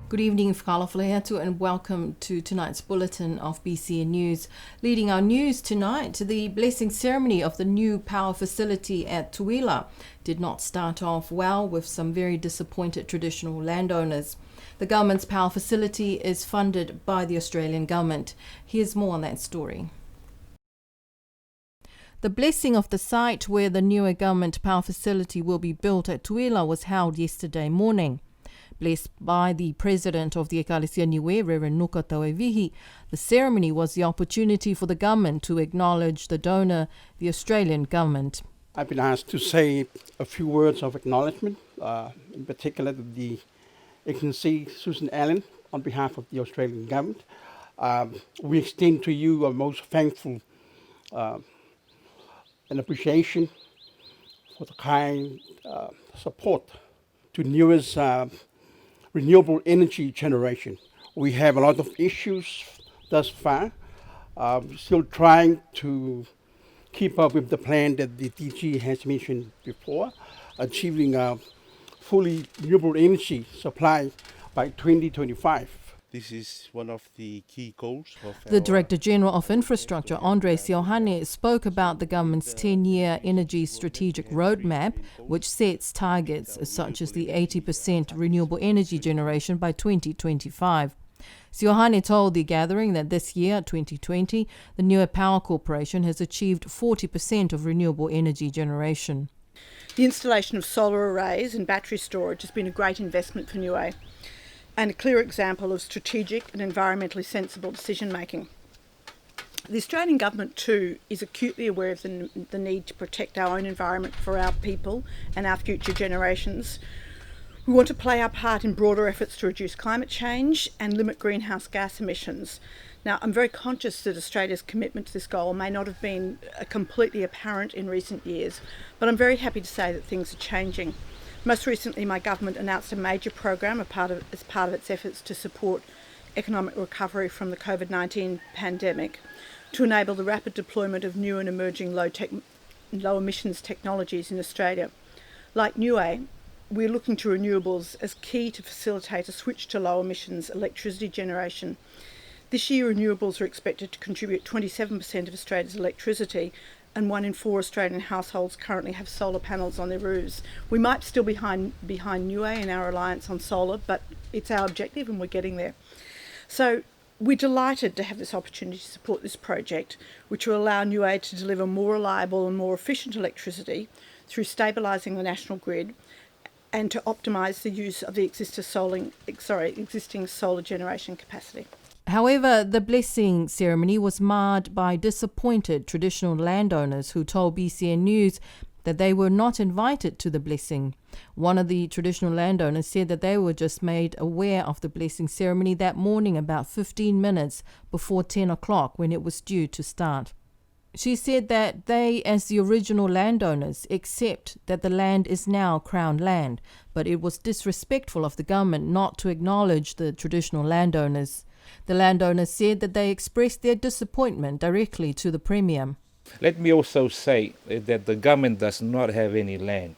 Good evening, whakalafoleatu, and welcome to tonight's bulletin of BCN News. Leading our news tonight, the blessing ceremony of the new power facility at Tuila did not start off well, with some very disappointed traditional landowners. The government's power facility is funded by the Australian government. Here's more on that story. The blessing of the site where the newer government power facility will be built at Tuila was held yesterday morning. Blessed by the President of the Ekalesia Niue, Reverend Nuka Tauevihi, the ceremony was the opportunity for the government to acknowledge the donor, the Australian government. I've been asked to say a few words of acknowledgement, in particular to the Excellency Susan Allen on behalf of the Australian government. We extend to you a most thankful and appreciation for the kind support to Niue's renewable energy generation. We have a lot of issues thus far. Still trying to keep up with the plan that the DG has mentioned before, achieving a fully renewable energy supply by 2025. This is one of the key goals of The Director General of Infrastructure, Andres Iohane, spoke about the government's 10-year energy strategic roadmap, which sets targets such as the 80% renewable energy generation by 2025. Iohane told the gathering that this year, 2020, the Niue Power Corporation has achieved 40% of renewable energy generation. The installation of solar arrays and battery storage has been a great investment for Niue, and a clear example of strategic and environmentally sensible decision making. The Australian government too is acutely aware of the need to protect our own environment for our people and our future generations. We want to play our part in broader efforts to reduce climate change and limit greenhouse gas emissions. Now, I'm very conscious that Australia's commitment to this goal may not have been completely apparent in recent years, but I'm very happy to say that things are changing. Most recently, my government announced a major program as part of its efforts to support economic recovery from the COVID-19 pandemic to enable the rapid deployment of new and emerging low emissions technologies in Australia. Like Niue, we're looking to renewables as key to facilitate a switch to low emissions electricity generation. This year, renewables are expected to contribute 27% of Australia's electricity, and 1 in 4 Australian households currently have solar panels on their roofs. We might still be behind Niue in our reliance on solar, but it's our objective and we're getting there. So we're delighted to have this opportunity to support this project, which will allow Niue to deliver more reliable and more efficient electricity through stabilising the national grid and to optimise the use of the existing solar generation capacity. However, the blessing ceremony was marred by disappointed traditional landowners who told BCN News that they were not invited to the blessing. One of the traditional landowners said that they were just made aware of the blessing ceremony that morning about 15 minutes before 10 o'clock when it was due to start. She said that they, as the original landowners, accept that the land is now Crown land, but it was disrespectful of the government not to acknowledge the traditional landowners. The landowners said that they expressed their disappointment directly to the Premier. Let me also say that the government does not have any land.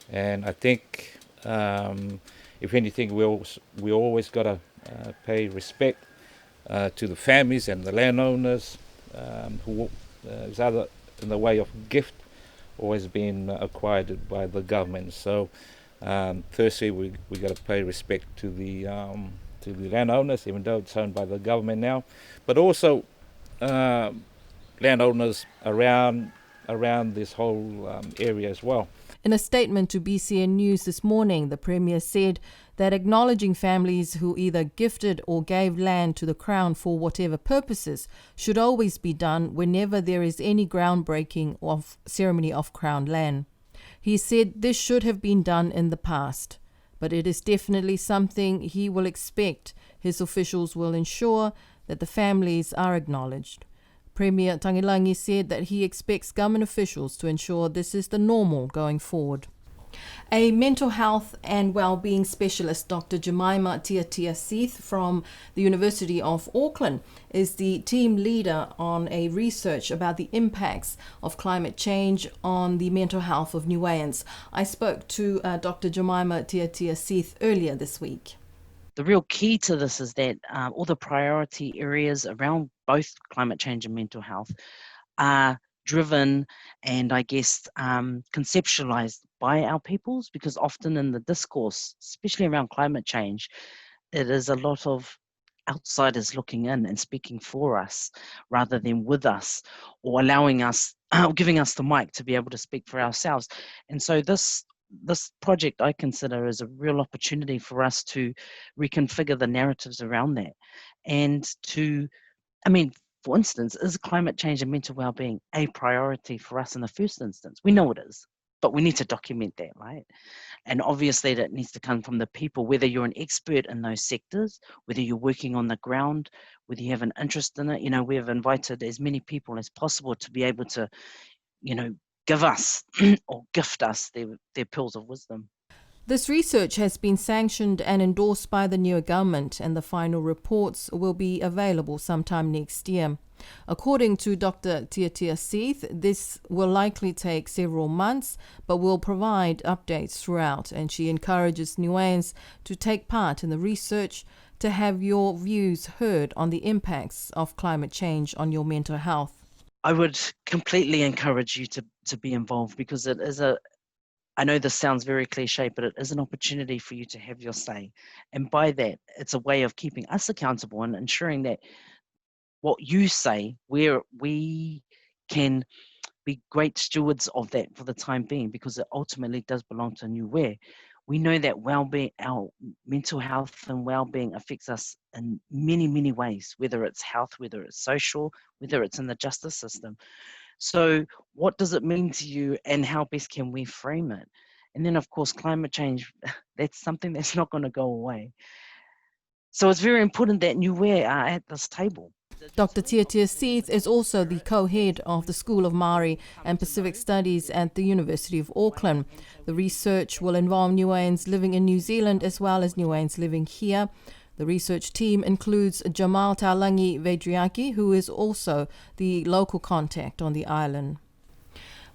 And I think, if anything, we always got to pay respect to the families and the landowners who is either in the way of gift or has been acquired by the government. So, firstly, we got to pay respect to the landowners, even though it's owned by the government now, but also landowners around this whole area as well. In a statement to BCN News this morning, the Premier said that acknowledging families who either gifted or gave land to the Crown for whatever purposes should always be done whenever there is any groundbreaking of ceremony of Crown land. He said this should have been done in the past, but it is definitely something he will expect. His officials will ensure that the families are acknowledged. Premier Tangilangi said that he expects government officials to ensure this is the normal going forward. A mental health and well-being specialist, Dr. Jemima Tiatia Seith from the University of Auckland, is the team leader on a research about the impacts of climate change on the mental health of Niueans. I spoke to Dr. Jemima Tiatia Seith earlier this week. the real key to this is that all the priority areas around both climate change and mental health are driven and I guess conceptualized by our peoples, because often in the discourse, especially around climate change, it is a lot of outsiders looking in and speaking for us rather than with us, or allowing us, giving us the mic to be able to speak for ourselves. And so this project I consider is a real opportunity for us to reconfigure the narratives around that, and to, I mean, for instance, is climate change and mental well-being a priority for us in the first instance? We know it is, but we need to document that, right? And obviously that needs to come from the people, whether you're an expert in those sectors, whether you're working on the ground, whether you have an interest in it. You know, we have invited as many people as possible to be able to, you know, give us or gift us their pearls of wisdom. This research has been sanctioned and endorsed by the Niue government, and the final reports will be available sometime next year. According to Dr. Tiatia Seith, this will likely take several months, but will provide updates throughout, and she encourages Niueans to take part in the research to have your views heard on the impacts of climate change on your mental health. I would completely encourage you to be involved, because it is I know this sounds very cliche, but it is an opportunity for you to have your say. And by that, it's a way of keeping us accountable and ensuring that what you say, we can be great stewards of that for the time being, because it ultimately does belong to Niue. We know that well-being, our mental health and well-being affects us in many, many ways, whether it's health, whether it's social, whether it's in the justice system. So what does it mean to you, and how best can we frame it? And then, of course, climate change, that's something that's not going to go away. So it's very important that Niue are at this table. Dr. Tiatia Seith is also the co-head of the School of Maori and Pacific Studies at the University of Auckland. The research will involve Niueans living in New Zealand as well as Niueans living here. The research team includes Jamal Talangi Vedriaki, who is also the local contact on the island.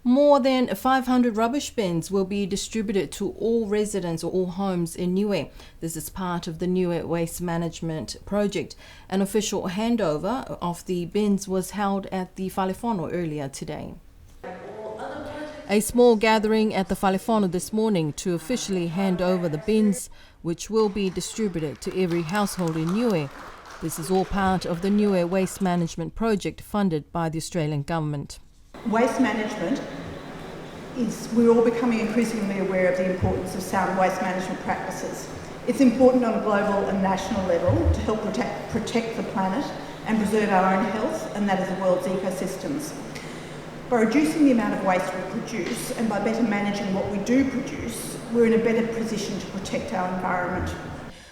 More than 500 rubbish bins will be distributed to all residents or all homes in Niue. This is part of the Niue Waste Management Project. An official handover of the bins was held at the Whalefono earlier today. A small gathering at the Whalefono this morning to officially hand over the bins, which will be distributed to every household in Niue. This is all part of the Niue Waste Management Project funded by the Australian government. Waste management we're all becoming increasingly aware of the importance of sound waste management practices. It's important on a global and national level to help protect the planet and preserve our own health, and that is the world's ecosystems. By reducing the amount of waste we produce, and by better managing what we do produce, we're in a better position to protect our environment.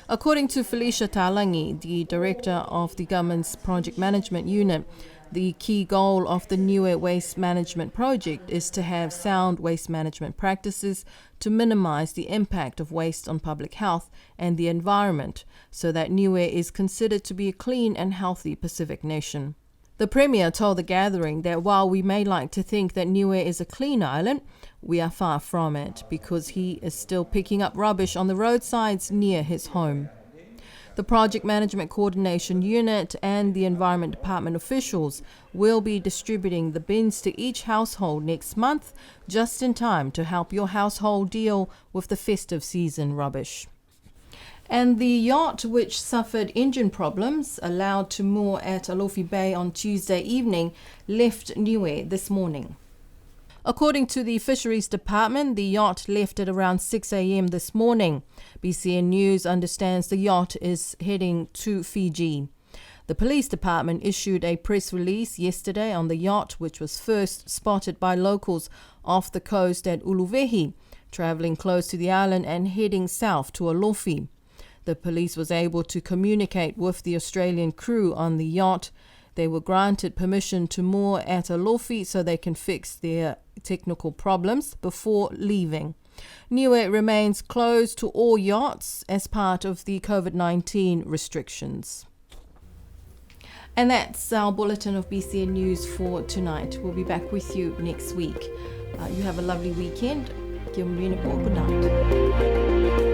According to Felicia Talangi, the director of the government's project management unit, the key goal of the Niue Waste Management Project is to have sound waste management practices to minimise the impact of waste on public health and the environment, so that Niue is considered to be a clean and healthy Pacific nation. The Premier told the gathering that while we may like to think that Niue is a clean island, we are far from it, because he is still picking up rubbish on the roadsides near his home. The Project Management Coordination Unit and the Environment Department officials will be distributing the bins to each household next month, just in time to help your household deal with the festive season rubbish. And the yacht, which suffered engine problems, allowed to moor at Alofi Bay on Tuesday evening, left Niue this morning. According to the Fisheries Department, the yacht left at around 6 a.m. this morning. BCN News understands the yacht is heading to Fiji. The Police Department issued a press release yesterday on the yacht, which was first spotted by locals off the coast at Uluvehi, travelling close to the island and heading south to Alofi. The police was able to communicate with the Australian crew on the yacht. They were granted permission to moor at Alofi so they can fix their technical problems before leaving. Niue remains closed to all yachts as part of the COVID-19 restrictions. And that's our bulletin of BCN News for tonight. We'll be back with you next week. You have a lovely weekend. Good night.